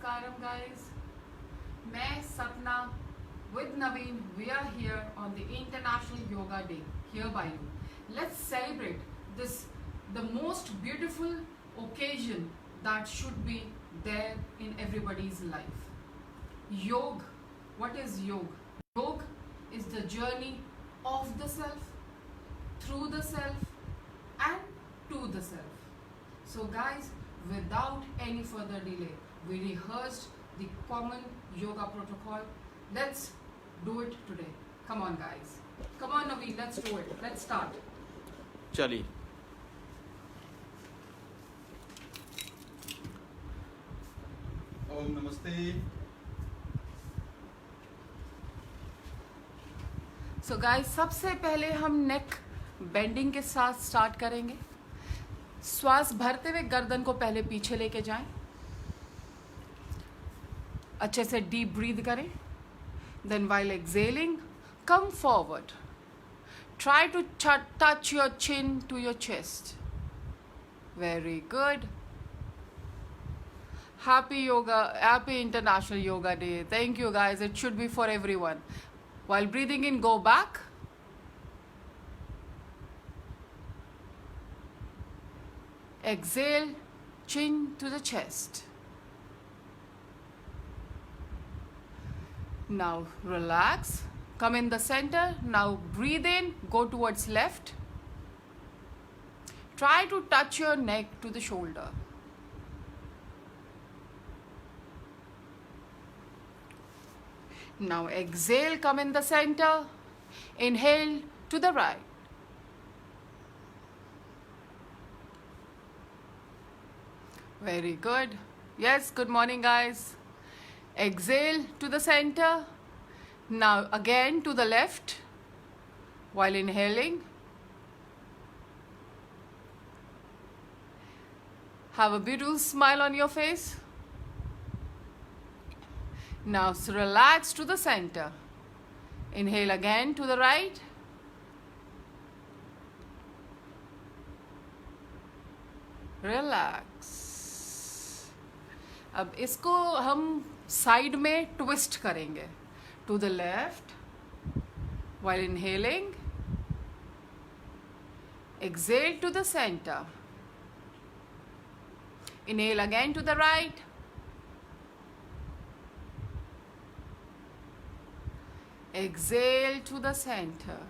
Namaskaram guys. मैं सपना with Naveen, we are here on the International Yoga Day here by you. Let's celebrate this, the most beautiful occasion that should be there in everybody's life. Yoga. What is yoga? Yoga is the journey of the self, through the self, and to the self. So guys, without any further delay, we rehearsed the common yoga protocol. Let's do it today. Come on guys. Come on Naveen, let's do it. Let's start. चलिए। ओम नमस्ते। So guys, सबसे पहले हम नेक bending के साथ start करेंगे। श्वास भरते हुए गर्दन को पहले पीछे लेके जाएं। अच्छे से डीप ब्रीथ करें। Then while exhaling, come forward. Try to touch your chin to your chest. Very good. Happy yoga, happy International Yoga Day. Thank you guys. It should be for everyone. While breathing in, go back. Exhale, chin to the chest. Now relax. Come in the center. Now breathe in, go towards left. Try to touch your neck to the shoulder. Now exhale, come in the center. Inhale to the right. Very good. Yes, good morning guys. Exhale to the center. Now again to the left while inhaling. Have a beautiful smile on your face. Now relax to the center. Inhale again to the right. Relax. अब इसको हम side में twist करेंगे. To the left while inhaling. Exhale to the center. Inhale again to the right. Exhale to the center.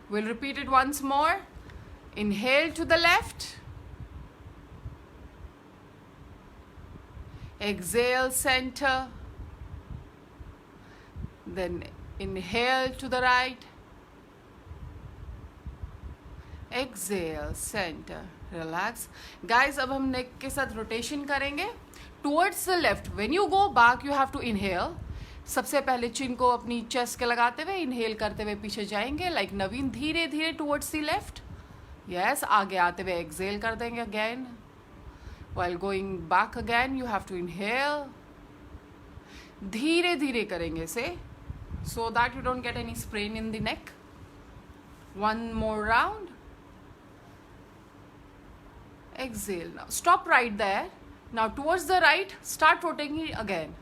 We'll repeat it once more. Inhale to the left. Exhale center. Then inhale to the right. Exhale center. Relax. Guys, अब हम नेक के साथ rotation करेंगे. Towards the left. When you go back, you have to inhale. सबसे पहले चिन को अपनी chest के लगाते हुए इनहेल करते हुए पीछे जाएंगे. लाइक नवीन धीरे धीरे टुवर्ड्स द लेफ्ट. यस, आगे आते हुए एक्सहेल कर देंगे again. While going back again you have to inhale. धीरे धीरे करेंगे इसे so that you don't get any sprain in the neck. One more round. Exhale. Now stop right there. Now towards the right start rotating again.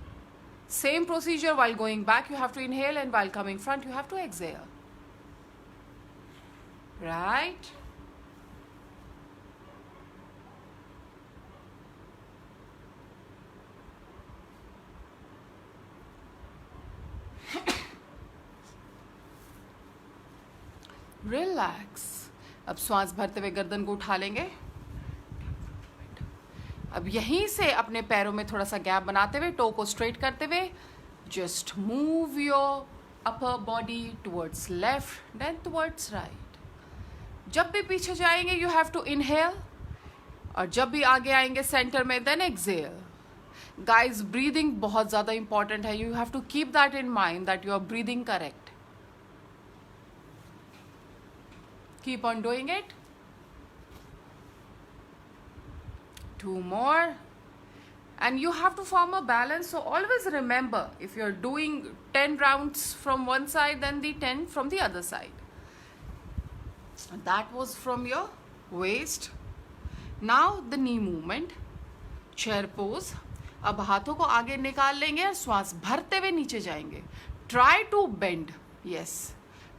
Same procedure. While going back you have to inhale and while coming front you have to exhale. Right? Relax. अब श्वास भरते हुए गर्दन को उठा लेंगे. अब यहीं से अपने पैरों में थोड़ा सा गैप बनाते हुए टो को स्ट्रेट करते हुए just move your upper body towards left then towards right. जब भी पीछे जाएंगे यू हैव टू इनहेल और जब भी आगे आएंगे सेंटर में देन एक्सहेल. गाइस, ब्रीदिंग बहुत ज़्यादा इंपॉर्टेंट है. You have to keep that in mind that you are breathing correct. Keep on doing it. Two more. And you have to form a balance. So always remember, if you're doing 10 rounds from one side, then the 10 from the other side. That was from your waist. Now the knee movement. Chair pose. अब हाथों को आगे निकाल लेंगे और श्वास भरते हुए नीचे जाएंगे. Try to bend. Yes.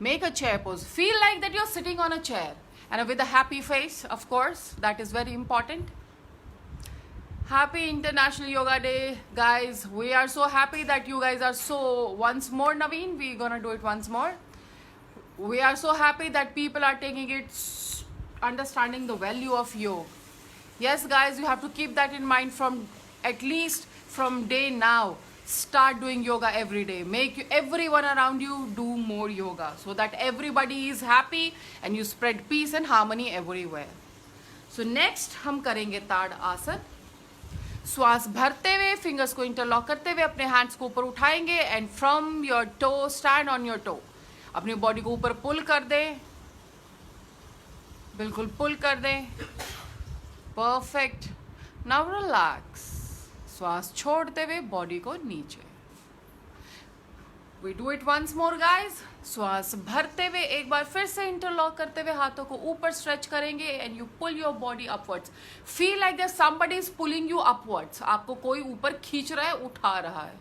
Make a chair pose. Feel like that you are sitting on a chair and with a happy face, of course, that is very important. Happy International Yoga Day, guys. We are so happy that you guys are so, once more Naveen, we're gonna do it once more. We are so happy that people are taking it, understanding the value of yoga. Yes guys, you have to keep that in mind from, at least from day now. Start doing yoga every day. Make everyone around you do more yoga so that everybody is happy and you spread peace and harmony everywhere. So next हम करेंगे ताड़ आसन. श्वास भरते हुए fingers को interlock करते हुए अपने हैंड्स को ऊपर उठाएंगे and from your toe stand on your toe. अपनी बॉडी को ऊपर पुल कर दें, बिल्कुल पुल कर दें. परफेक्ट. Now relax. श्वास छोड़ते हुए बॉडी को नीचे. We do it once more guys. श्वास भरते हुए एक बार फिर से इंटरलॉक करते हुए हाथों को ऊपर स्ट्रेच करेंगे and you pull your body upwards. Feel like that somebody is pulling you upwards. आपको कोई ऊपर खींच रहा है, उठा रहा है.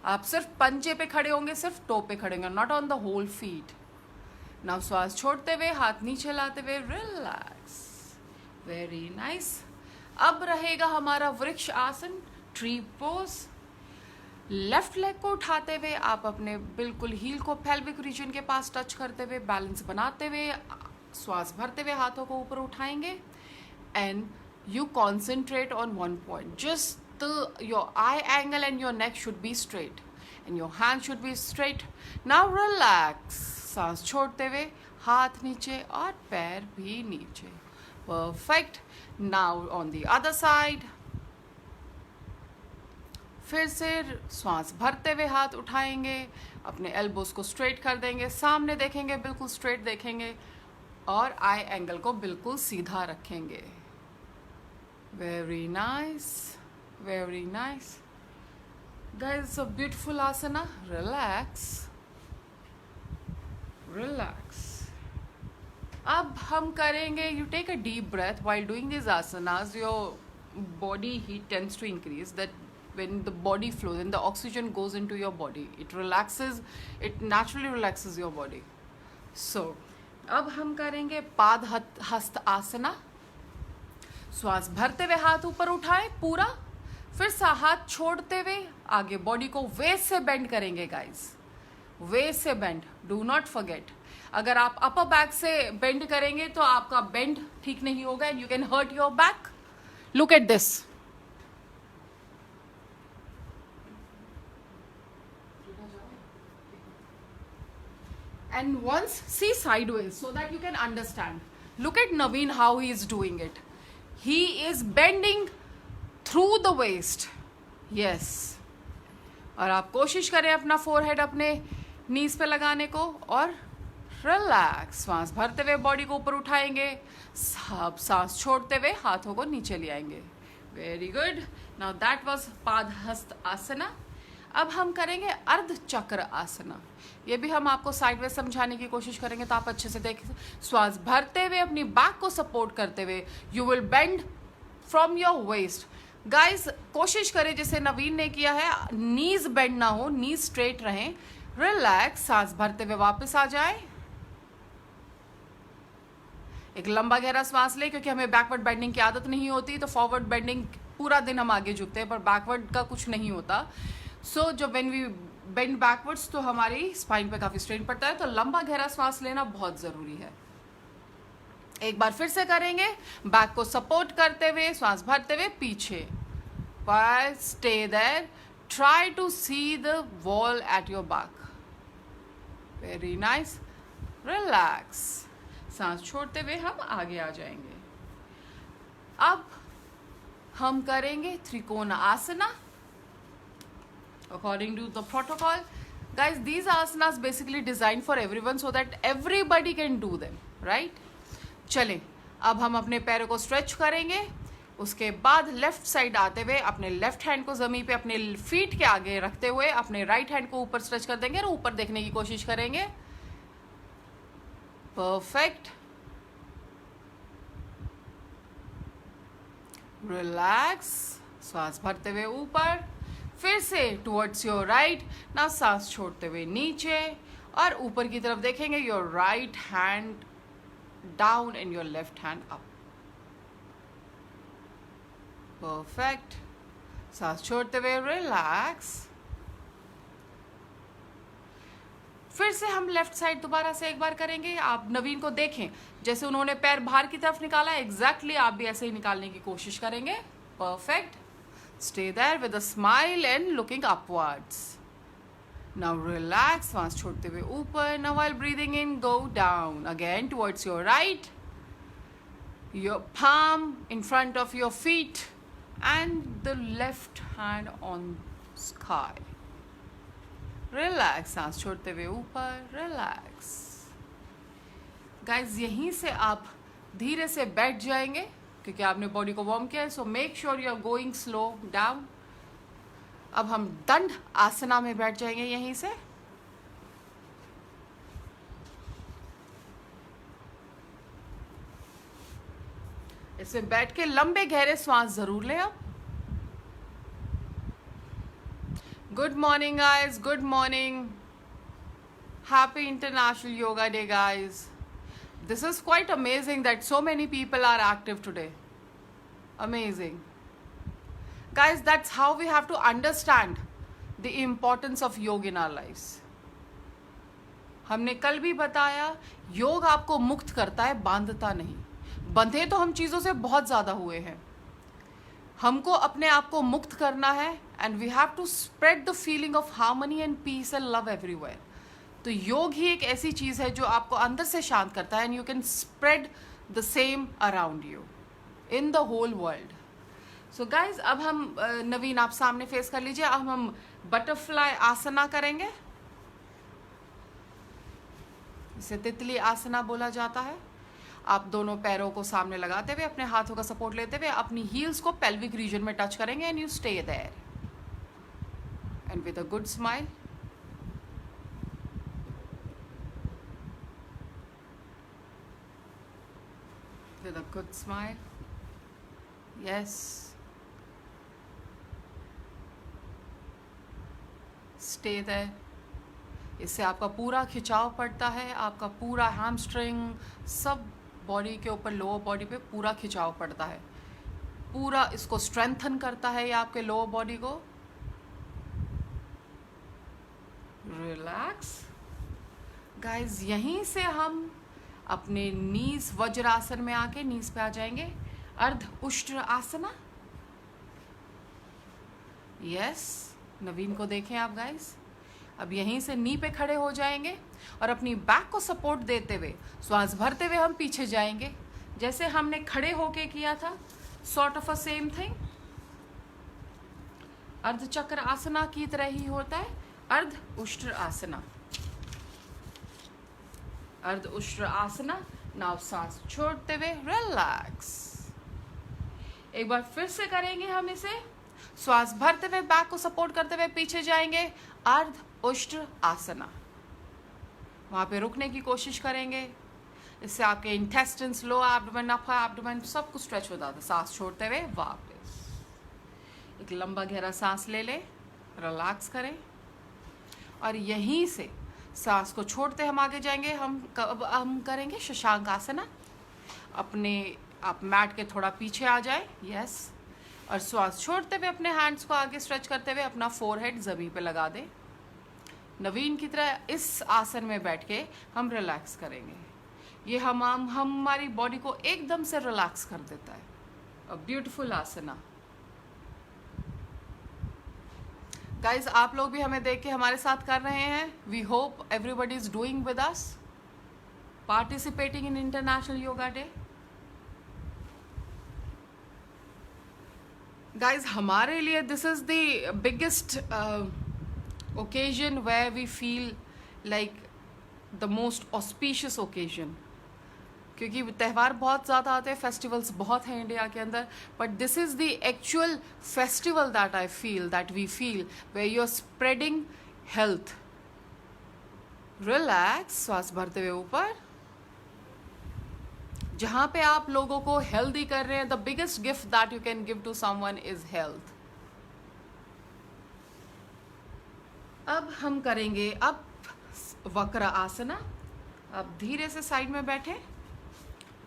आप सिर्फ पंजे पे खड़े होंगे, सिर्फ टो पे खड़े होंगे, not on the whole feet. Now श्वास छोड़ते हुए हाथ नीचे लाते हुए रिलैक्स. Very nice. अब रहेगा हमारा वृक्ष आसन, ट्री पोज. लेफ्ट लेग को उठाते हुए आप अपने बिल्कुल हील को पेल्विक रीजन के पास टच करते हुए बैलेंस बनाते हुए श्वास भरते हुए हाथों को ऊपर उठाएंगे and you concentrate on one point. Just your I angle and your neck should be straight and your hand should be straight. Now relax. सांस छोड़ते हुए हाथ नीचे और पैर भी नीचे. Perfect. Now on the other side. फिर से श्वास भरते हुए हाथ उठाएंगे, अपने एल्बोज को स्ट्रेट कर देंगे, सामने देखेंगे, बिल्कुल स्ट्रेट देखेंगे और आई एंगल को बिल्कुल सीधा रखेंगे. Very nice, very nice guys. A beautiful asana. Relax, relax. अब हम करेंगे, you take a deep breath while doing these asanas. Your body heat tends to increase. That when the body flows and the oxygen goes into your body, it relaxes, it naturally relaxes your body. So अब हम करेंगे पाद हस्त आसना. श्वास भरते हुए हाथ ऊपर उठाएं पूरा, फिर से हाथ छोड़ते हुए आगे बॉडी को वेस्ट से बेंड करेंगे गाइस. वेस्ट से बेंड, डू नॉट फॉरगेट. अगर आप अपर बैक से बेंड करेंगे तो आपका बेंड ठीक नहीं होगा and you can hurt your back. Look at this. And once see sideways so that you can understand. Look at Naveen how he is doing it. He is bending through the waist. Yes. और आप कोशिश करें अपना forehead अपने नीज पे लगाने को और रिलैक्स. श्वास भरते हुए बॉडी को ऊपर उठाएंगे, सब सांस छोड़ते हुए हाथों को नीचे ले आएंगे. Very good. Now that was Padahasta asana. अब हम करेंगे अर्ध चक्र आसना. ये भी हम आपको साइडवेज समझाने की कोशिश करेंगे तो आप अच्छे से देखें. श्वास भरते हुए अपनी बैक को सपोर्ट करते हुए you will bend from your waist. Guys कोशिश करें जैसे नवीन ने किया है, नीज बेंड ना हो, नीज स्ट्रेट रहें. रिलैक्स. सांस भरते हुए वापस आ जाए. एक लंबा गहरा श्वास ले, क्योंकि हमें बैकवर्ड बेंडिंग की आदत नहीं होती तो फॉरवर्ड बेंडिंग पूरा दिन हम आगे झुकते हैं पर बैकवर्ड का कुछ नहीं होता. सो जब व्हेन वी बेंड बैकवर्ड्स तो हमारी स्पाइन पे काफी स्ट्रेन पड़ता है, तो लंबा गहरा श्वास लेना बहुत जरूरी है. एक बार फिर से करेंगे, बैक को सपोर्ट करते हुए श्वास भरते हुए पीछे. Stay there. Try to see the wall at your back. Very nice. Relax. सांस छोड़ते हुए हम आगे आ जाएंगे. अब हम करेंगे त्रिकोण आसना according to the protocol. Guys, these asanas basically designed for everyone so that everybody can do them, right? चलें, अब हम अपने पैरों को स्ट्रेच करेंगे. उसके बाद लेफ्ट साइड आते हुए अपने लेफ्ट हैंड को जमीन पे अपने फीट के आगे रखते हुए अपने राइट हैंड को ऊपर स्ट्रेच कर देंगे और ऊपर देखने की कोशिश करेंगे. परफेक्ट. रिलैक्स. श्वास भरते हुए ऊपर, फिर से टुवर्ड्स योर राइट। ना सांस छोड़ते हुए नीचे और ऊपर की तरफ देखेंगे, your right hand down and your left hand up. Perfect. सांस छोड़ते हुए रिलैक्स। फिर से हम लेफ्ट साइड दोबारा से एक बार करेंगे। आप नवीन को देखें, जैसे उन्होंने पैर बाहर की तरफ निकाला, एग्जैक्टली आप भी ऐसे ही निकालने की कोशिश करेंगे। Perfect. Stay there with a smile and looking upwards. Now relax. सांस छोड़ते हुए ऊपर। Now while breathing in, go down again towards your right, your palm in front of your feet and the left hand on sky. Relax. सांस छोड़ते हुए ऊपर। Relax. Guys यहीं से आप धीरे से बैठ जाएंगे क्योंकि आपने बॉडी को वार्म किया है। So make sure you are going slow down. अब हम दंड आसना में बैठ जाएंगे यहीं से। इसमें बैठ के लंबे गहरे श्वास जरूर लें आप। Good morning guys, good morning. Happy International Yoga Day guys. This is quite amazing that so many people are active today. Amazing. Guys, that's how we have to understand the importance of yoga in our lives. हमने कल भी बताया, योग आपको मुक्त करता है, बांधता नहीं। बंधे तो हम चीज़ों से बहुत ज़्यादा हुए हैं। हमको अपने आप को मुक्त करना है and we have to spread the feeling of harmony and peace and love everywhere. तो योग ही एक ऐसी चीज़ है जो आपको अंदर से शांत करता है and you can spread the same around you in the whole world. So guys, अब हम नवीन आप सामने फेस कर लीजिए। अब हम बटरफ्लाई आसना करेंगे, इसे तितली आसना बोला जाता है। आप दोनों पैरों को सामने लगाते हुए, अपने हाथों का सपोर्ट लेते हुए अपनी हील्स को पेल्विक रीजन में टच करेंगे and you stay there and with a good smile. With a good smile, yes, stay there. इससे आपका पूरा खिंचाव पड़ता है, आपका पूरा हैमस्ट्रिंग, सब बॉडी के ऊपर, लोअर बॉडी पे पूरा खिंचाव पड़ता है। पूरा इसको स्ट्रेंथन करता है ये आपके लोअर बॉडी को। रिलैक्स। गाइस, यहीं से हम अपने नीज वज्रासन में आके नीज पे आ जाएंगे। अर्ध उष्ट्र आसना। यस, नवीन को देखें आप गाइस। अब यहीं से नी पे खड़े हो जाएंगे और अपनी बैक को सपोर्ट देते हुए श्वास भरते हुए हम पीछे जाएंगे, जैसे हमने खड़े होके किया था। Sort of a same thing. Ardhachakra asana की तरह ही होता है। अर्ध उष्ट्र आसना, अर्ध उष्ट्र आसना। नाउ सांस छोड़ते हुए रिलैक्स। एक बार फिर से करेंगे हम इसे। श्वास भरते हुए बैक को सपोर्ट करते हुए पीछे जाएंगे। अर्ध उष्ट्र आसना। वहां पे रुकने की कोशिश करेंगे, इससे आपके इंटेस्टिन्स, लो एब्डोमेन, अपर एब्डोमेन सब कुछ स्ट्रेच हो जाता है। सांस छोड़ते हुए वापस एक लंबा गहरा सांस ले ले, रिलैक्स करें और यहीं से सांस को छोड़ते हम आगे जाएंगे। हम करेंगे शशांक आसना। अपने आप मैट के थोड़ा पीछे आ जाए, यस, और श्वास छोड़ते हुए अपने हैंड्स को आगे स्ट्रेच करते हुए अपना फोरहेड जमीन पे लगा दें। नवीन की तरह इस आसन में बैठ के हम रिलैक्स करेंगे। ये हमारी बॉडी को एकदम से रिलैक्स कर देता है। अ ब्यूटीफुल आसना। गाइज, आप लोग भी हमें देख के हमारे साथ कर रहे हैं। We hope everybody is doing with us, participating in international yoga day. Guys, हमारे लिए this is the biggest occasion where we feel like the most auspicious occasion, क्योंकि त्यौहार बहुत ज़्यादा आते हैं, फेस्टिवल्स बहुत हैं इंडिया के अंदर, but this is the actual festival that I feel, that we feel, where you are spreading health. Relax. श्वास भरते हुए ऊपर। जहाँ पे आप लोगों को हेल्दी कर रहे हैं, the biggest gift that you can give to someone is health. अब हम करेंगे अब वक्र आसना। अब धीरे से साइड में बैठे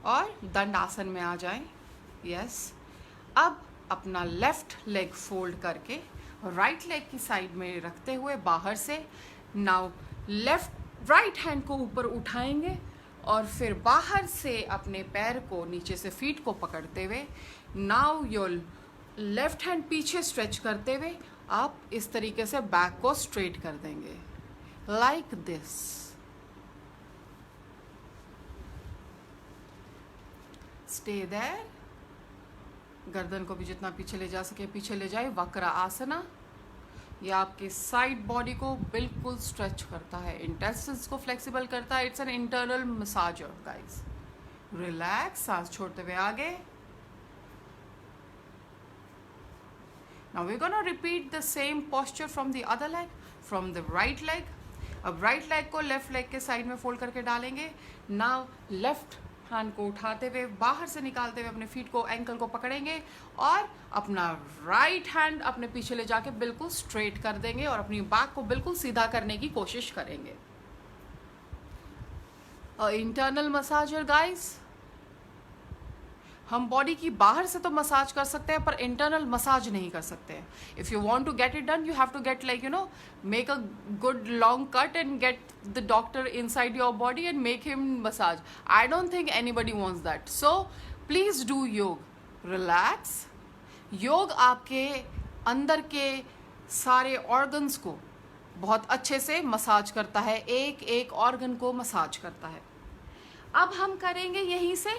और दंड आसन में आ जाएं। यस। अब अपना लेफ्ट लेग फोल्ड करके राइट लेग की साइड में रखते हुए बाहर से नाउ राइट हैंड को ऊपर उठाएंगे और फिर बाहर से अपने पैर को नीचे से फीट को पकड़ते हुए नाउ योर लेफ्ट हैंड पीछे स्ट्रेच करते हुए आप इस तरीके से बैक को स्ट्रेट कर देंगे लाइक दिस। Stay there. गर्दन को भी जितना पीछे ले जा सके पीछे ले जाए। वक्र आसना ये आपके साइड बॉडी को बिल्कुल स्ट्रेच करता है, इंटेस्टाइन्स को फ्लेक्सिबल करता है। It's an internal massager guys. Relax, सांस छोड़ते हुए आगे। Now we're gonna repeat the same posture from the other leg, from the right leg. अब राइट लेग को लेफ्ट लेग के साइड में फोल्ड करके डालेंगे। नाउ लेफ्ट हैंड को उठाते हुए बाहर से निकालते हुए अपने फीट को एंकल को पकड़ेंगे और अपना राइट हैंड अपने पीछे ले जाके बिल्कुल स्ट्रेट कर देंगे और अपनी बैक को बिल्कुल सीधा करने की कोशिश करेंगे। Internal massager guys. हम बॉडी की बाहर से तो मसाज कर सकते हैं पर इंटरनल मसाज नहीं कर सकते हैं। If you want to get it done you have to get like make a good long cut and get the doctor inside your body and make him massage. I don't think anybody wants that. So please do yoga. Relax. योग आपके अंदर के सारे organs को बहुत अच्छे से massage करता है, एक एक ऑर्गन को मसाज करता है। अब हम करेंगे यहीं से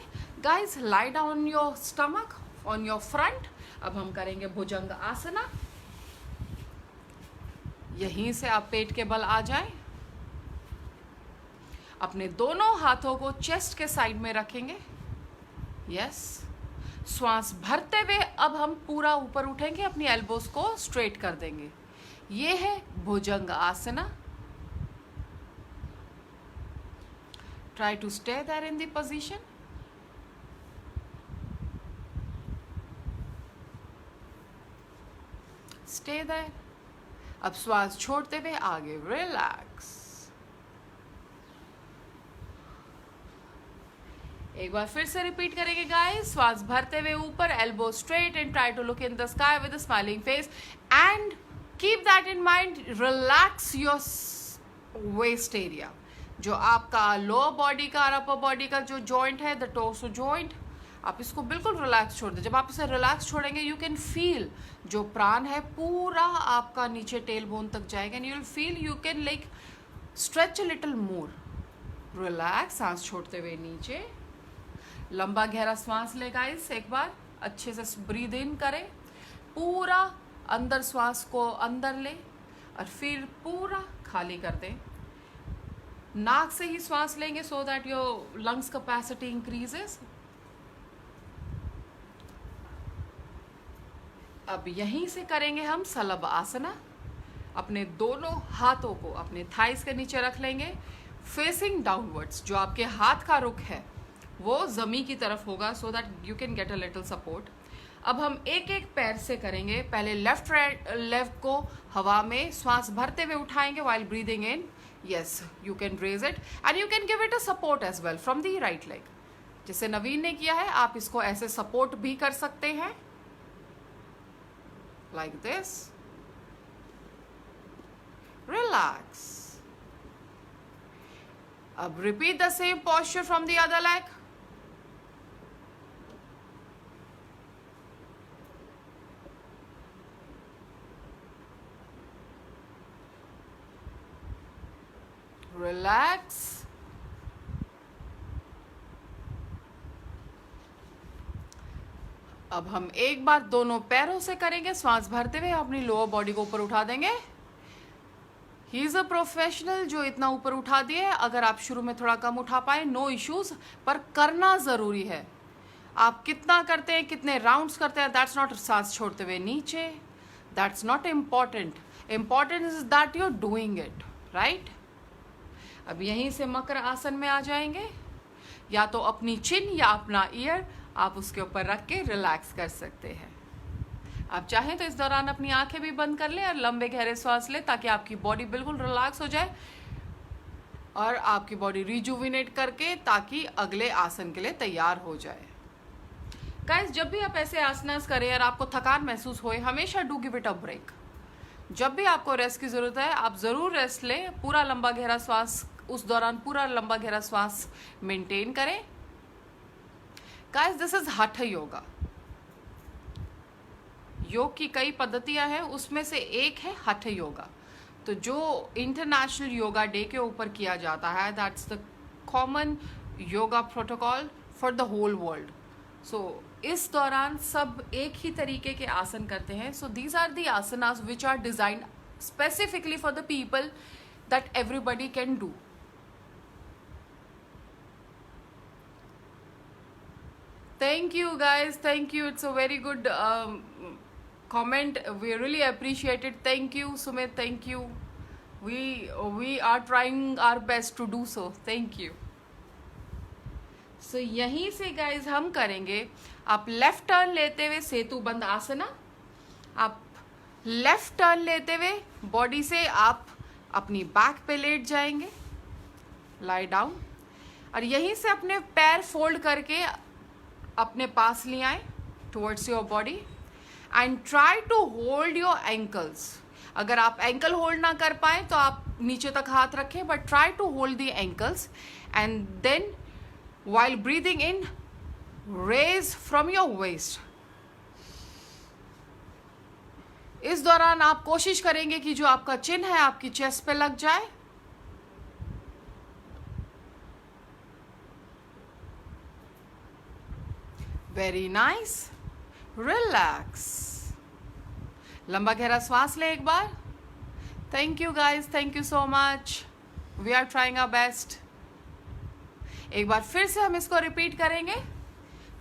guys lie down your stomach on your front. अब हम करेंगे भुजंग आसना। यहीं से आप पेट के बल आ जाएं। अपने दोनों हाथों को चेस्ट के साइड में रखेंगे। यस। श्वास भरते हुए अब हम पूरा ऊपर उठेंगे, अपनी एल्बोस को स्ट्रेट कर देंगे। ये है भुजंग आसना। Try to stay there in the position. Stay there. अब श्वास छोड़ते हुए आगे रिलैक्स। एक बार फिर से रिपीट करेंगे गाइस। श्वास भरते हुए ऊपर, elbow straight and try to look in the sky with a smiling face and keep that in mind. Relax your waist area. जो आपका लोअर बॉडी का और अपर बॉडी का जो जॉइंट है, द टोर्सो जॉइंट, आप इसको बिल्कुल रिलैक्स छोड़ दें। जब आप इसे रिलैक्स छोड़ेंगे यू कैन फील जो प्राण है पूरा आपका नीचे टेल बोन तक जाएगा and you will feel you can like stretch a little more. Relax. सांस छोड़ते हुए नीचे लंबा गहरा सांस ले गाइस। एक बार अच्छे से ब्रीद इन करें, पूरा अंदर श्वास को अंदर ले और फिर पूरा खाली कर दें। नाक से ही श्वास लेंगे so that your lungs capacity increases. अब यहीं से करेंगे हम सलभ आसना। अपने दोनों हाथों को अपने थाइस के नीचे रख लेंगे फेसिंग डाउनवर्ड्स। जो आपके हाथ का रुख है वो जमीन की तरफ होगा सो that you can get a little support. अब हम एक एक पैर से करेंगे। पहले लेफ्ट को हवा में श्वास भरते हुए उठाएंगे while breathing in. Yes, you can raise it and you can give it a support as well from the right leg. जैसे नवीन ने किया है आप इसको ऐसे सपोर्ट भी कर सकते हैं like this. Relax. अब repeat the same posture from the other leg. Relax. अब हम एक बार दोनों पैरों से करेंगे। श्वास भरते हुए अपनी लोअर बॉडी को ऊपर उठा देंगे। ही इज अ प्रोफेशनल जो इतना ऊपर उठा दिए। अगर आप शुरू में थोड़ा कम उठा पाए नो इश्यूज, पर करना जरूरी है। आप कितना करते हैं, कितने राउंड्स करते हैं, दैट्स नॉट। सांस छोड़ते हुए नीचे, that's not important. Important is that you are doing it right. अब यहीं से मकर आसन में आ जाएंगे। या तो अपनी चिन या अपना ईयर आप उसके ऊपर रख के रिलैक्स कर सकते हैं। आप चाहें तो इस दौरान अपनी आंखें भी बंद कर लें और लंबे गहरे सांस लें ताकि आपकी बॉडी बिल्कुल रिलैक्स हो जाए और आपकी बॉडी रिजुविनेट करके ताकि अगले आसन के लिए तैयार हो जाए। गाइस, जब भी आप ऐसे आसनास करें और आपको थकान महसूस होए, हमेशा do give it a break. जब भी आपको रेस्ट की जरूरत है आप जरूर रेस्ट लें। पूरा लंबा गहरा श्वास, उस दौरान पूरा लंबा गहरा श्वास मेंटेन करें। गाइस, दिस इज हठ योगा। योग की कई पद्धतियां हैं, उसमें से एक है हठ योगा। तो जो इंटरनेशनल योगा डे के ऊपर किया जाता है, that's the common yoga protocol for the whole world. So इस दौरान सब एक ही तरीके के आसन करते हैं। So these are the asanas which are designed specifically for the people that everybody can do. Thank you guys, thank you. It's a very good comment. We really appreciate it. Thank you Sumit, thank you. We are trying our best to do so. Thank you. So यहीं से guys हम करेंगे, आप left turn लेते हुए सेतु बंद आसना। आप left turn लेते हुए बॉडी से आप अपनी बैक पे लेट जाएंगे, लाई डाउन, और यहीं से अपने पैर फोल्ड करके अपने पास ले आए towards your body and try to hold your ankles. अगर आप एंकल होल्ड ना कर पाए तो आप नीचे तक हाथ रखें, but try to hold the ankles and then while breathing in raise from your waist. इस दौरान आप कोशिश करेंगे कि जो आपका चिन है आपकी चेस्ट पे लग जाए। Very nice, relax. लंबा गहरा श्वास ले एक बार। Thank you guys, thank you so much. We are trying our best. एक बार फिर से हम इसको रिपीट करेंगे।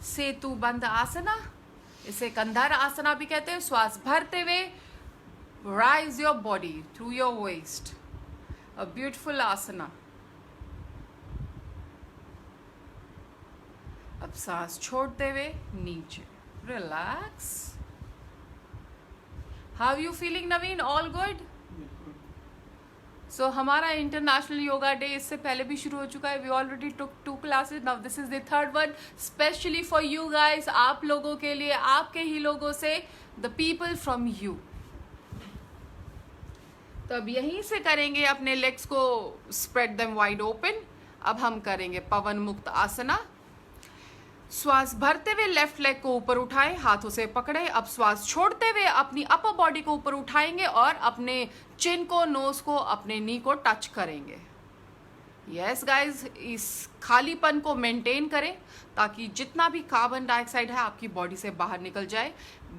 सेतु बंद आसना, इसे कंधार आसना भी कहते हैं। श्वास भरते हुए raise your body through your waist, a beautiful asana. अब सांस छोड़ते हुए नीचे, relax. How you feeling Naveen? All good? So हमारा इंटरनेशनल योगा डे इससे पहले भी शुरू हो चुका है। We already took 2 classes, now this is the third one specially for you guys, आप लोगों के लिए, आपके ही लोगों से, द पीपल फ्रॉम यू। तो अब यहीं से करेंगे अपने लेग्स को स्प्रेड देम वाइड ओपन। अब हम करेंगे पवन मुक्त आसना। श्वास भरते हुए लेफ्ट लेग को ऊपर उठाएं, हाथों से पकड़े। अब श्वास छोड़ते हुए अपनी अपर बॉडी को ऊपर उठाएंगे और अपने चिन को, नोज को, अपने नी को टच करेंगे। यस गाइज, इस खालीपन को मेंटेन करें ताकि जितना भी कार्बन डाइऑक्साइड है आपकी बॉडी से बाहर निकल जाए,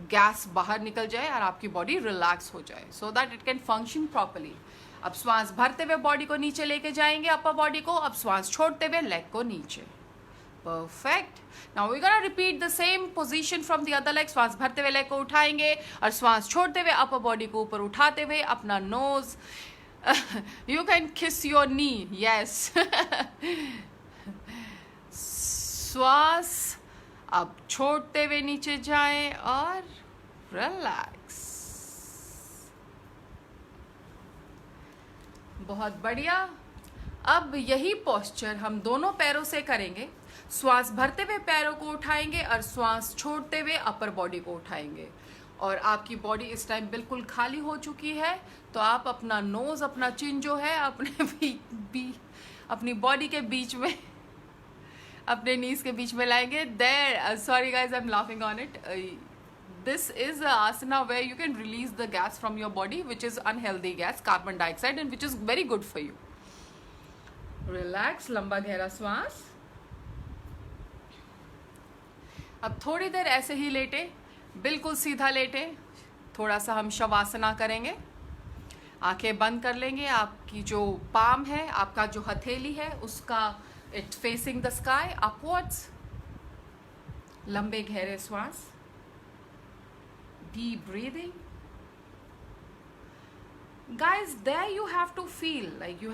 गैस बाहर निकल जाए और आपकी बॉडी रिलैक्स हो जाए, so that it can function properly. अब श्वास भरते हुए बॉडी को नीचे लेके जाएंगे, अपर बॉडी को। अब श्वास छोड़ते हुए लेग को नीचे। Perfect. Now we're gonna repeat the same position from the other leg. श्वास भरते हुए लेग को उठाएंगे और श्वास छोड़ते हुए अपर बॉडी को ऊपर उठाते हुए अपना knows, you can kiss your knee, yes. श्वास अब छोड़ते हुए नीचे जाएं और रिलैक्स। बहुत बढ़िया। अब यही पोस्चर हम दोनों पैरों से करेंगे। श्वास भरते हुए पैरों को उठाएंगे और श्वास छोड़ते हुए अपर बॉडी को उठाएंगे। और आपकी बॉडी इस टाइम बिल्कुल खाली हो चुकी है, तो आप अपना नोज, अपना चिन जो है अपने अपनी बॉडी के बीच में, अपने नीज के बीच में लाएंगे। There, sorry guys, I am laughing on it. This is a asana where you can release the gas from your body, which is unhealthy gas, carbon dioxide, and which is very good for you. Relax, लंबा गहरा श्वास। अब थोड़ी देर ऐसे ही लेटे, बिल्कुल सीधा लेटे। थोड़ा सा हम शवासना करेंगे। आंखें बंद कर लेंगे। आपकी जो पाम है, आपका जो हथेली है, उसका it facing the sky upwards. लंबे गहरे श्वास, deep breathing. Guys, there you have to feel like you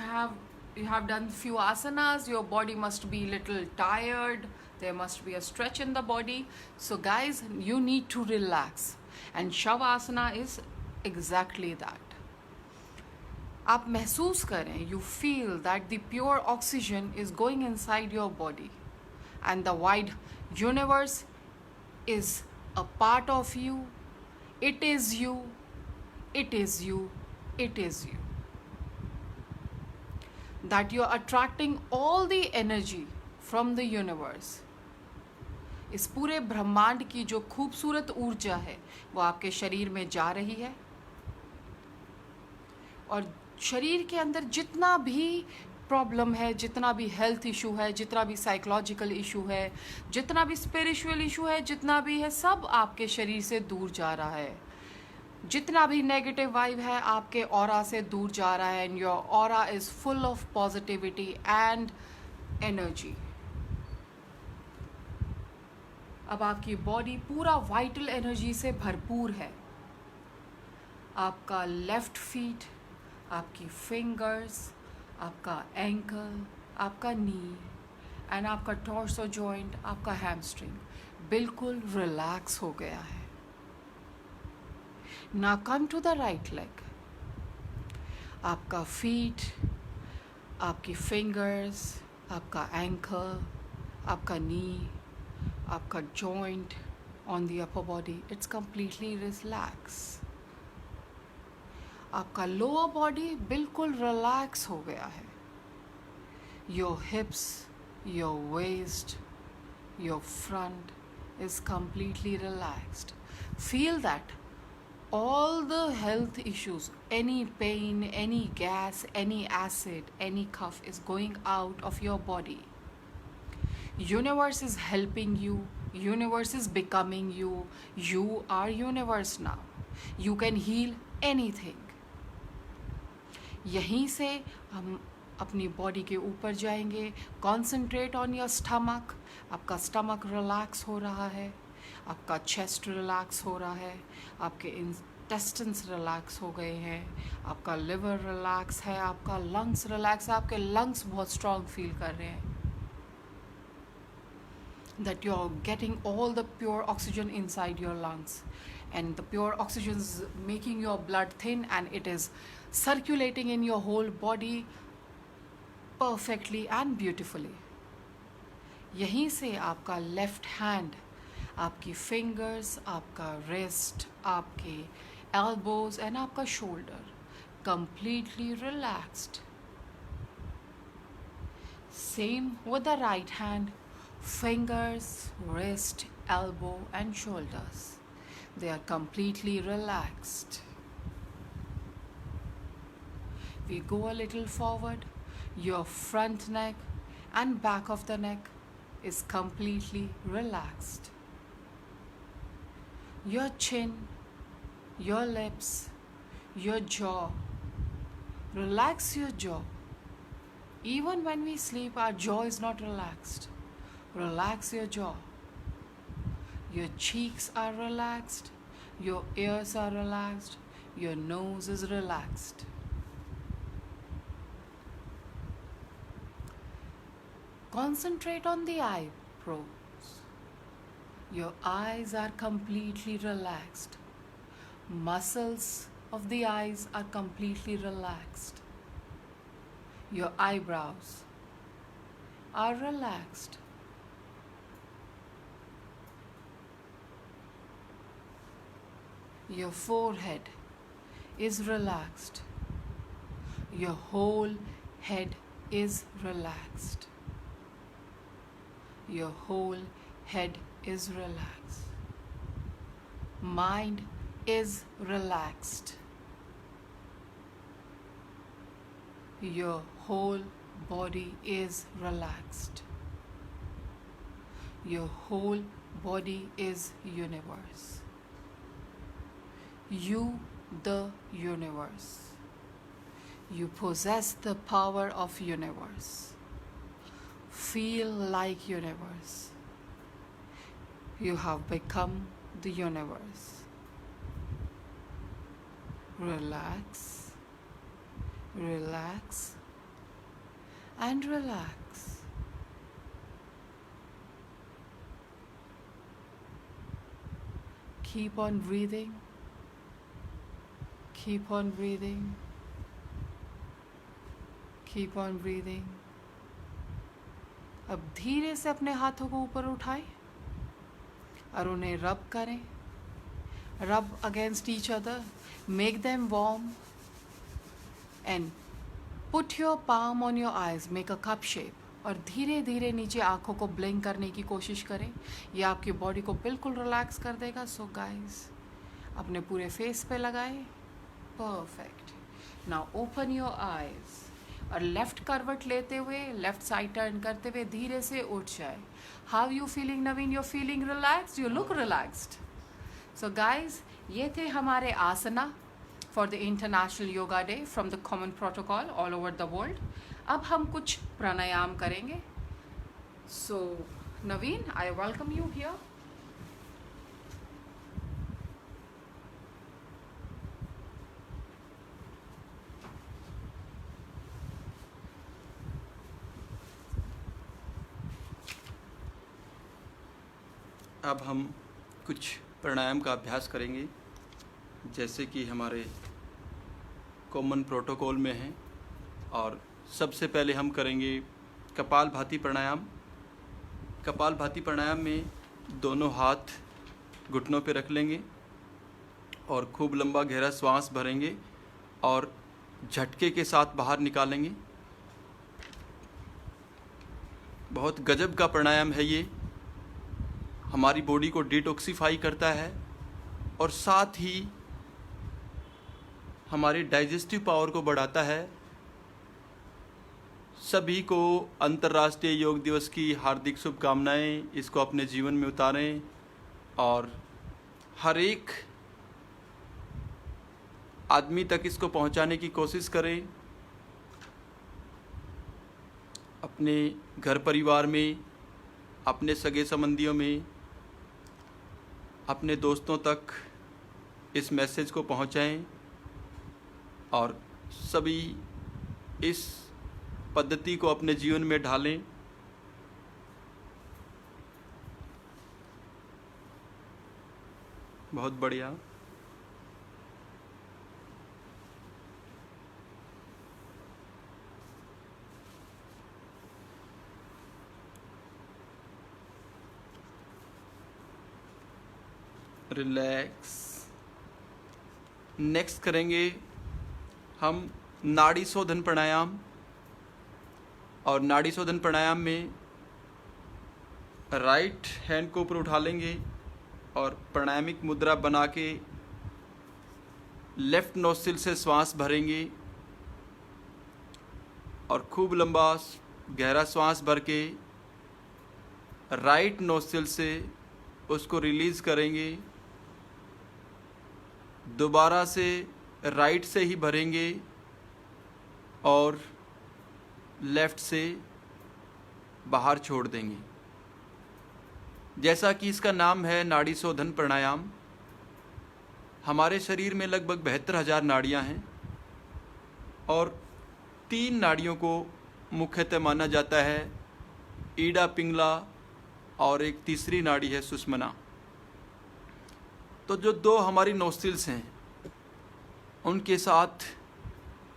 have done few asanas, your body must be little tired, there must be a stretch in the body. So guys, you need to relax. And Shavasana is exactly that. आप महसूस करें, you feel that the pure oxygen is going inside your body and the wide universe is a part of you. It is you, it is you, it is you. That you are attracting all the energy from the universe. इस पूरे ब्रह्मांड की जो खूबसूरत ऊर्जा है वो आपके शरीर में जा रही है, और शरीर के अंदर जितना भी प्रॉब्लम है, जितना भी हेल्थ इशू है, जितना भी साइकोलॉजिकल इशू है, जितना भी स्पिरिचुअल इशू है, जितना भी है, सब आपके शरीर से दूर जा रहा है. जितना भी नेगेटिव वाइब है आपके ऑरा से दूर जा रहा है. And your aura is full of positivity and energy. अब आपकी बॉडी पूरा वाइटल एनर्जी से भरपूर है. आपका लेफ्ट फीट, आपकी फिंगर्स, आपका एंकल, आपका नी एंड आपका टॉर्सो जॉइंट, आपका हैमस्ट्रिंग बिल्कुल रिलैक्स हो गया है. Now come to the right leg. आपका फीट, आपकी फिंगर्स, आपका एंकल, आपका नी, आपका joint on the upper body, it's completely relaxed. आपका लोअर बॉडी बिल्कुल रिलैक्स हो गया है. Your hips, your waist, your front is completely relaxed. Feel that all the health issues, any pain, any gas, any acid, any cough is going out of your body. Universe is helping you. Universe is becoming you. You are universe now. You can heal anything. यहीं से हम अपनी body के ऊपर जाएंगे. Concentrate on your stomach. आपका stomach relax हो रहा है, आपका चेस्ट रिलैक्स हो रहा है, आपके इंटेस्टिन्स रिलैक्स हो गए हैं, आपका लिवर रिलैक्स है, आपका लंग्स रिलैक्स है. आपके लंग्स बहुत स्ट्रॉन्ग फील कर रहे हैं. That you're getting all the pure oxygen inside your lungs, and the pure oxygen is making your blood thin and it is circulating in your whole body perfectly and beautifully. यहीं से आपका left hand, आपकी fingers, आपका wrist, आपके elbows and आपका shoulder completely relaxed. Same with the right hand. Fingers, wrist, elbow and shoulders, they are completely relaxed. We go a little forward. Your front neck and back of the neck is completely relaxed. Your chin, your lips, your jaw, relax your jaw. Even when we sleep, our jaw is not relaxed. Relax your jaw. Your cheeks are relaxed. Your ears are relaxed. Your nose is relaxed. Concentrate on the eyebrows. Your eyes are completely relaxed. Muscles of the eyes are completely relaxed. Your eyebrows are relaxed. Your forehead is relaxed. Your whole head is relaxed. Your whole head is relaxed. Mind is relaxed. Your whole body is relaxed. Your whole body is universe. You, the universe. You possess the power of universe. Feel like universe. You have become the universe. Relax, relax, and relax. keep on breathing, keep on breathing, keep on breathing. अब धीरे से अपने हाथों को ऊपर उठाएं और उन्हें रब करें. रब against each other, make them warm and put your palm on your eyes, make a cup shape. और धीरे धीरे नीचे आँखों को ब्लिंक करने की कोशिश करें. यह आपकी बॉडी को बिल्कुल रिलैक्स कर देगा. सो गाइस, अपने पूरे फेस पे लगाएं. Perfect. Now open your eyes और लेफ्ट करवट लेते हुए, लेफ्ट साइड टर्न करते हुए धीरे से उठ जाए. How you feeling Naveen? You feeling relaxed? You look relaxed. So guys, ये थे हमारे asana for the international yoga day from the common protocol all over the world. अब हम कुछ प्राणायाम करेंगे. So Naveen, I welcome you here. अब हम कुछ प्राणायाम का अभ्यास करेंगे जैसे कि हमारे कॉमन प्रोटोकॉल में है. और सबसे पहले हम करेंगे कपालभाति प्राणायाम. कपालभाति प्राणायाम में दोनों हाथ घुटनों पे रख लेंगे और खूब लंबा गहरा श्वास भरेंगे और झटके के साथ बाहर निकालेंगे. बहुत गजब का प्राणायाम है ये. हमारी बॉडी को डिटॉक्सिफाई करता है और साथ ही हमारे डाइजेस्टिव पावर को बढ़ाता है. सभी को अंतर्राष्ट्रीय योग दिवस की हार्दिक शुभकामनाएं. इसको अपने जीवन में उतारें और हर एक आदमी तक इसको पहुंचाने की कोशिश करें. अपने घर परिवार में, अपने सगे संबंधियों में, अपने दोस्तों तक इस मैसेज को पहुंचाएं और सभी इस पद्धति को अपने जीवन में ढालें. बहुत बढ़िया. रिलैक्स. नेक्स्ट करेंगे हम नाड़ी शोधन प्राणायाम. और नाड़ी शोधन प्राणायाम में राइट हैंड को ऊपर उठा लेंगे और प्राणायामिक मुद्रा बना के लेफ्ट नोस्ट्रिल से श्वास भरेंगे और खूब लंबा गहरा श्वास भर के राइट नोस्ट्रिल से उसको रिलीज़ करेंगे. दोबारा से राइट से ही भरेंगे और लेफ़्ट से बाहर छोड़ देंगे. जैसा कि इसका नाम है नाड़ी शोधन प्राणायाम. हमारे शरीर में लगभग 72,000 नाड़ियाँ हैं और 3 नाड़ियों को मुख्यतः माना जाता है. ईडा पिंगला और एक तीसरी नाड़ी है सुषुम्ना. तो जो 2 हमारी नोस्ट्रिल्स हैं उनके साथ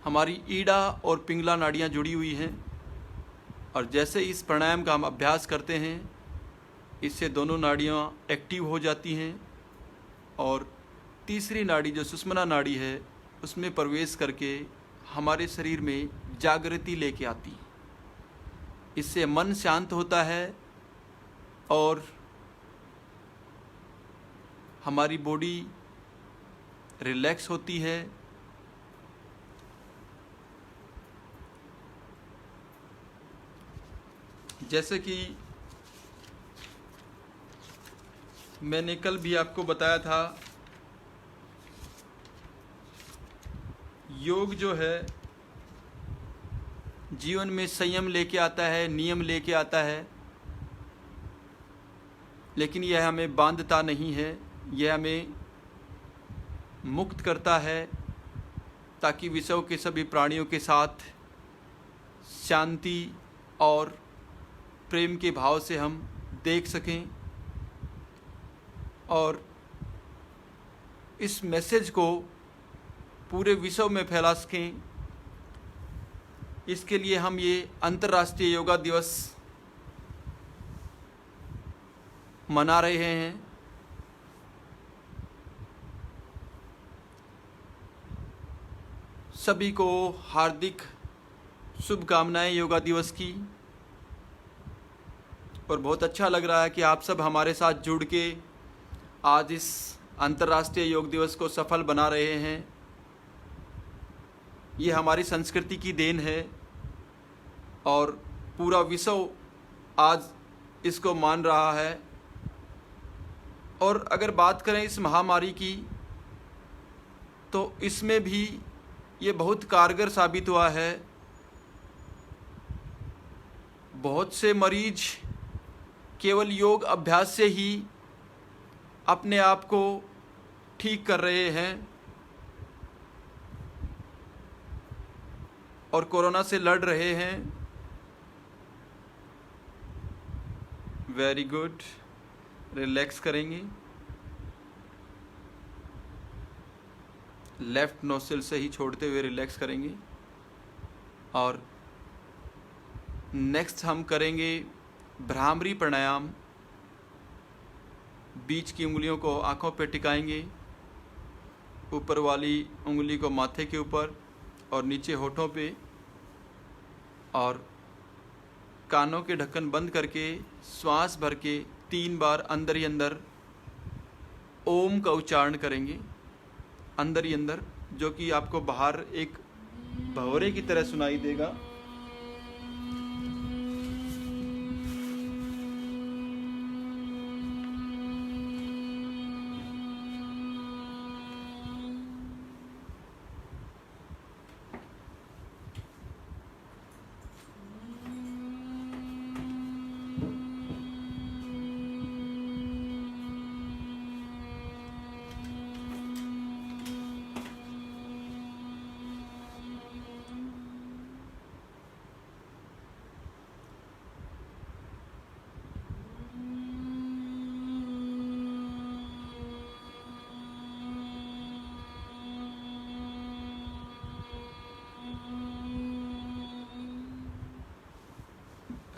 हमारी ईडा और पिंगला नाड़ियाँ जुड़ी हुई हैं. और जैसे इस प्राणायाम का हम अभ्यास करते हैं इससे दोनों नाड़ियाँ एक्टिव हो जाती हैं और तीसरी नाड़ी जो सुषुम्ना नाड़ी है उसमें प्रवेश करके हमारे शरीर में जागृति लेके आती. इससे मन शांत होता है और हमारी बॉडी रिलैक्स होती है. जैसे कि मैंने कल भी आपको बताया था, योग जो है जीवन में संयम लेके आता है, नियम लेके आता है, लेकिन यह हमें बांधता नहीं है. यह हमें मुक्त करता है ताकि विश्व के सभी प्राणियों के साथ शांति और प्रेम के भाव से हम देख सकें और इस मैसेज को पूरे विश्व में फैला सकें, इसके लिए हम ये अंतर्राष्ट्रीय योगा दिवस मना रहे हैं। सभी को हार्दिक शुभकामनाएं योगा दिवस की। और बहुत अच्छा लग रहा है कि आप सब हमारे साथ जुड़ के आज इस अंतर्राष्ट्रीय योग दिवस को सफल बना रहे हैं। ये हमारी संस्कृति की देन है और पूरा विश्व आज इसको मान रहा है। और अगर बात करें इस महामारी की, तो इसमें भी ये बहुत कारगर साबित हुआ है। बहुत से मरीज केवल योग अभ्यास से ही अपने आप को ठीक कर रहे हैं और कोरोना से लड़ रहे हैं। Very good. रिलैक्स करेंगे। लेफ्ट नोस्ट्रिल से ही छोड़ते हुए रिलैक्स करेंगे। और नेक्स्ट हम करेंगे भ्रामरी प्राणायाम। बीच की उंगलियों को आंखों पे टिकाएंगे, ऊपर वाली उंगली को माथे के ऊपर और नीचे होठों पे, और कानों के ढक्कन बंद करके श्वास भर के 3 बार अंदर ही अंदर ओम का उच्चारण करेंगे, अंदर ही अंदर, जो कि आपको बाहर एक भंवरे की तरह सुनाई देगा।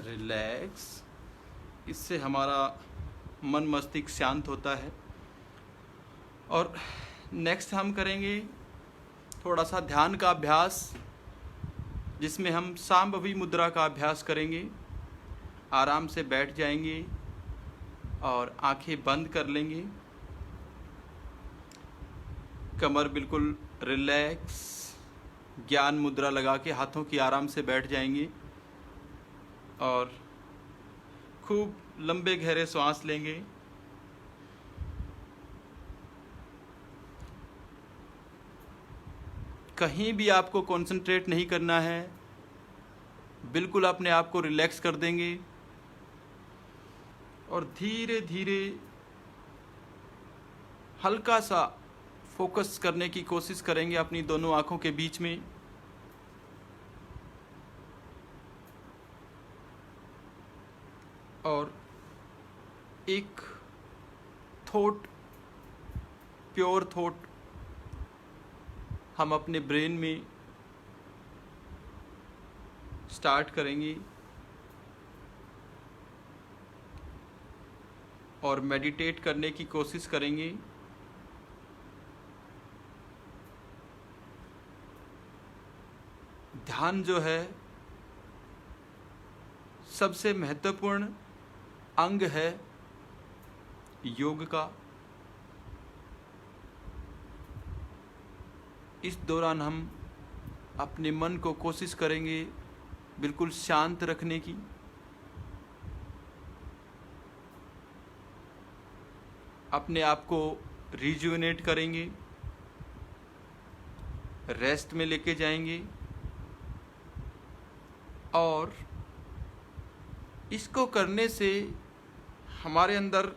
रिलैक्स। इससे हमारा मन मस्तिष्क शांत होता है। और नेक्स्ट हम करेंगे थोड़ा सा ध्यान का अभ्यास, जिसमें हम सांभवी मुद्रा का अभ्यास करेंगे। आराम से बैठ जाएंगे और आंखें बंद कर लेंगे। कमर बिल्कुल रिलैक्स, ज्ञान मुद्रा लगा के हाथों की आराम से बैठ जाएंगे और खूब लंबे गहरे सांस लेंगे। कहीं भी आपको कंसंट्रेट नहीं करना है, बिल्कुल अपने आप को रिलैक्स कर देंगे और धीरे धीरे हल्का सा फोकस करने की कोशिश करेंगे अपनी दोनों आंखों के बीच में। और एक थॉट, प्योर थॉट हम अपने ब्रेन में स्टार्ट करेंगे और मेडिटेट करने की कोशिश करेंगे। ध्यान जो है सबसे महत्वपूर्ण अंग है योग का। इस दौरान हम अपने मन को कोशिश करेंगे बिल्कुल शांत रखने की। अपने आप को रिजुवेनेट करेंगे, रेस्ट में लेके जाएंगे और इसको करने से हमारे अंदर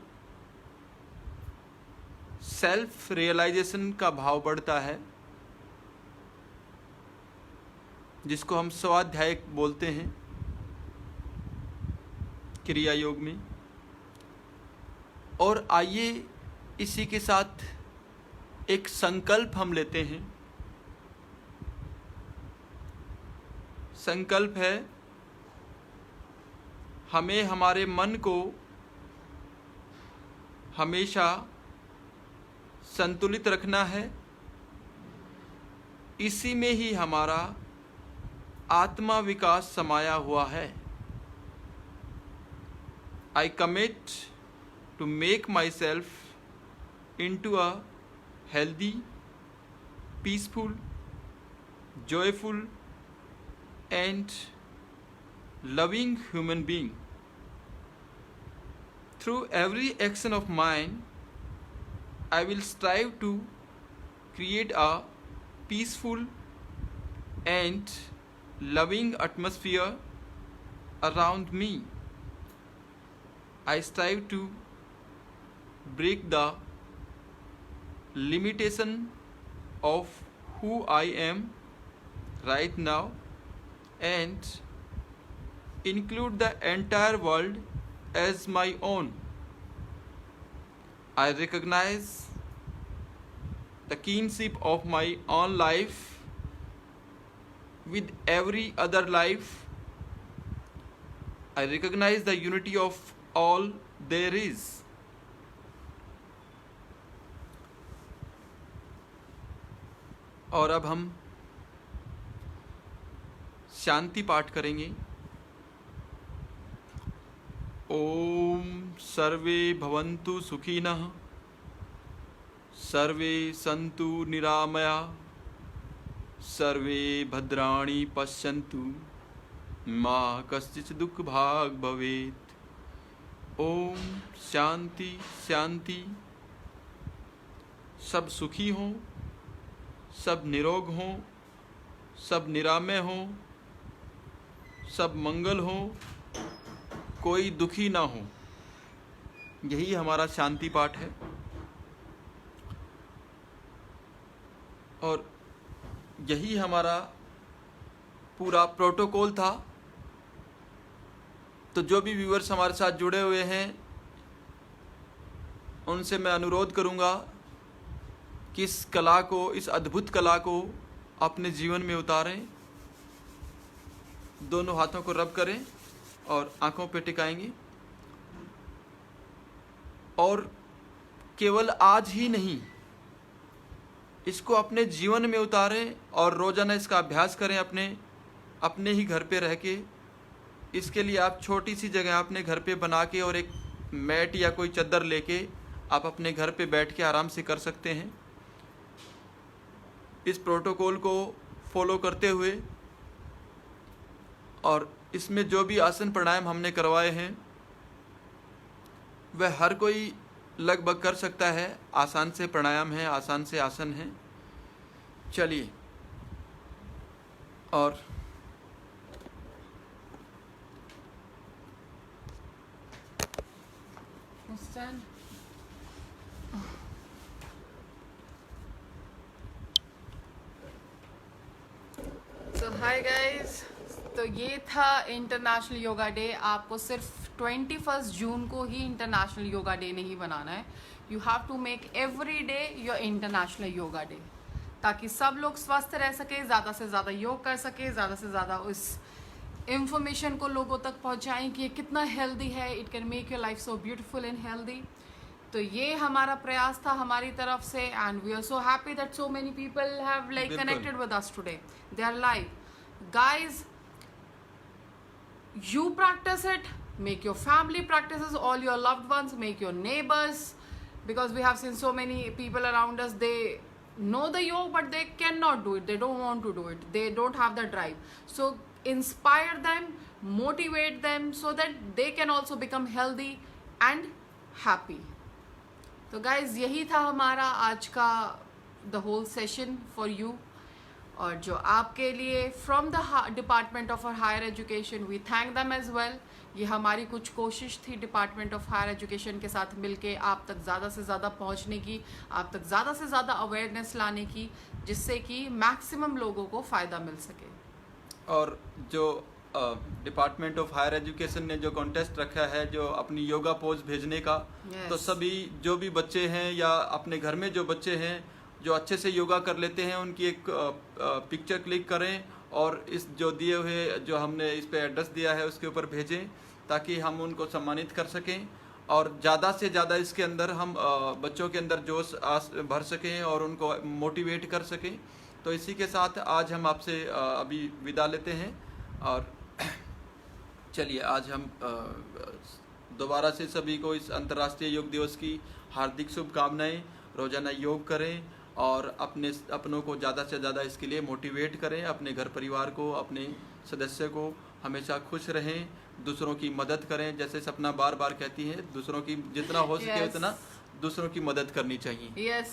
सेल्फ रियलाइजेशन का भाव बढ़ता है, जिसको हम स्वाध्याय बोलते हैं क्रिया योग में। और आइए इसी के साथ एक संकल्प हम लेते हैं। संकल्प है हमें हमारे मन को हमेशा संतुलित रखना है। इसी में ही हमारा आत्मा विकास समाया हुआ है। I commit to make myself into a healthy, peaceful, joyful and loving human being. Through every action of mine, I will strive to create a peaceful and loving atmosphere around me. I strive to break the limitation of who I am right now and include the entire world as my own. I recognize the kinship of my own life with every other life. I recognize the unity of all there is. और अब हम शांति पाठ करेंगे। ओम सर्वे भवन्तु सुखिनः, सर्वे सन्तु निरामया, सर्वे भद्राणि पश्यन्तु, मा कश्चित् दुःखभाग् भवेत्। ओम शांति शांति। सब सुखी हों, सब निरोग हों, सब निरामय हों, सब मंगल हों, कोई दुखी ना हो। यही हमारा शांति पाठ है। और यही हमारा पूरा प्रोटोकॉल था। तो जो भी व्यूअर्स हमारे साथ जुड़े हुए हैं उनसे मैं अनुरोध करूंगा कि इस कला को, इस अद्भुत कला को अपने जीवन में उतारें। दोनों हाथों को रब करें और आंखों पे टिकाएंगे। और केवल आज ही नहीं, इसको अपने जीवन में उतारें और रोज़ाना इसका अभ्यास करें अपने ही घर पे रह के। इसके लिए आप छोटी सी जगह अपने घर पे बना के और एक मैट या कोई चादर लेके आप अपने घर पे बैठ के आराम से कर सकते हैं। इस प्रोटोकॉल को फॉलो करते हुए और इसमें जो भी आसन प्राणायाम हमने करवाए हैं वह हर कोई लगभग कर सकता है। आसान से प्राणायाम है, आसान से आसन है। चलिए, और stand. So hi guys, तो ये था इंटरनेशनल योगा डे। आपको सिर्फ 21 जून को ही इंटरनेशनल योगा डे नहीं बनाना है। You have to make every day your international yoga day, ताकि सब लोग स्वस्थ रह सके, ज़्यादा से ज़्यादा योग कर सके, ज़्यादा से ज़्यादा उस इंफॉर्मेशन को लोगों तक पहुंचाएं कि ये कितना हेल्दी है। It can make your life so beautiful and healthy. तो ये हमारा प्रयास था हमारी तरफ से, and we are so happy that so many people have like connected with us today. They are live. Guys, you practice it, make your family practices, all your loved ones, make your neighbors, because we have seen so many people around us, they know the yoga but they cannot do it, they don't want to do it, they don't have the drive. So inspire them, motivate them so that they can also become healthy and happy. तो guys, यही था हमारा आज का the whole session for you. और जो आपके लिए from the department of higher education, we thank them as well. ये हमारी कुछ कोशिश थी डिपार्टमेंट ऑफ हायर एजुकेशन के साथ मिलके आप तक ज़्यादा से ज़्यादा पहुंचने की, आप तक ज़्यादा से ज़्यादा अवेयरनेस लाने की, जिससे कि मैक्सिमम लोगों को फ़ायदा मिल सके। और जो डिपार्टमेंट ऑफ हायर एजुकेशन ने जो कॉन्टेस्ट रखा है, जो अपनी योगा पोज भेजने का, तो सभी जो भी बच्चे हैं या अपने घर में जो बच्चे हैं, जो अच्छे से योगा कर लेते हैं उनकी एक पिक्चर क्लिक करें और इस जो दिए हुए जो हमने इस पे एड्रेस दिया है उसके ऊपर भेजें ताकि हम उनको सम्मानित कर सकें और ज़्यादा से ज़्यादा इसके अंदर हम बच्चों के अंदर जोश भर सकें और उनको मोटिवेट कर सकें। तो इसी के साथ आज हम आपसे अभी विदा लेते हैं और चलिए आज हम दोबारा से सभी को इस अंतर्राष्ट्रीय योग दिवस की हार्दिक शुभकामनाएं। रोज़ाना योग करें और अपनों को ज़्यादा से ज़्यादा इसके लिए मोटिवेट करें। अपने घर परिवार को, अपने सदस्य को हमेशा खुश रहें, दूसरों की मदद करें। जैसे सपना बार बार कहती है, दूसरों की जितना हो सके Yes. उतना दूसरों की मदद करनी चाहिए। Yes,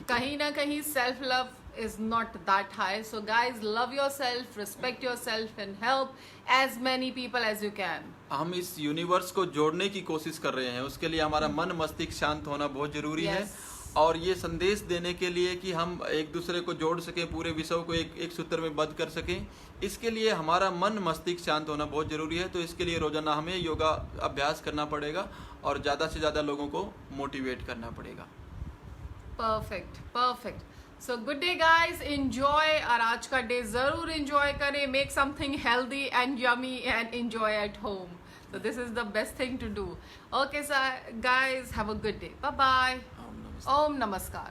कहीं ना कहीं self love is not that high. So guys, love yourself, respect yourself and help as many people as you can. हम इस यूनिवर्स को जोड़ने की कोशिश कर रहे हैं, उसके लिए हमारा मन मस्तिष्क शांत होना बहुत जरूरी है। Yes. और ये संदेश देने के लिए कि हम एक दूसरे को जोड़ सकें, पूरे विश्व को एक सूत्र में बंद कर सकें, इसके लिए हमारा मन मस्तिष्क शांत होना बहुत ज़रूरी है। तो इसके लिए रोज़ाना हमें योगा अभ्यास करना पड़ेगा और ज़्यादा से ज़्यादा लोगों को मोटिवेट करना पड़ेगा। Perfect, perfect. So good day guys, enjoy और आज का डे ज़रूर enjoy करें, make something healthy and yummy and enjoy at home. So this is the best thing to do. Okay, so guys, have a good day. Bye bye. Om Namaskar.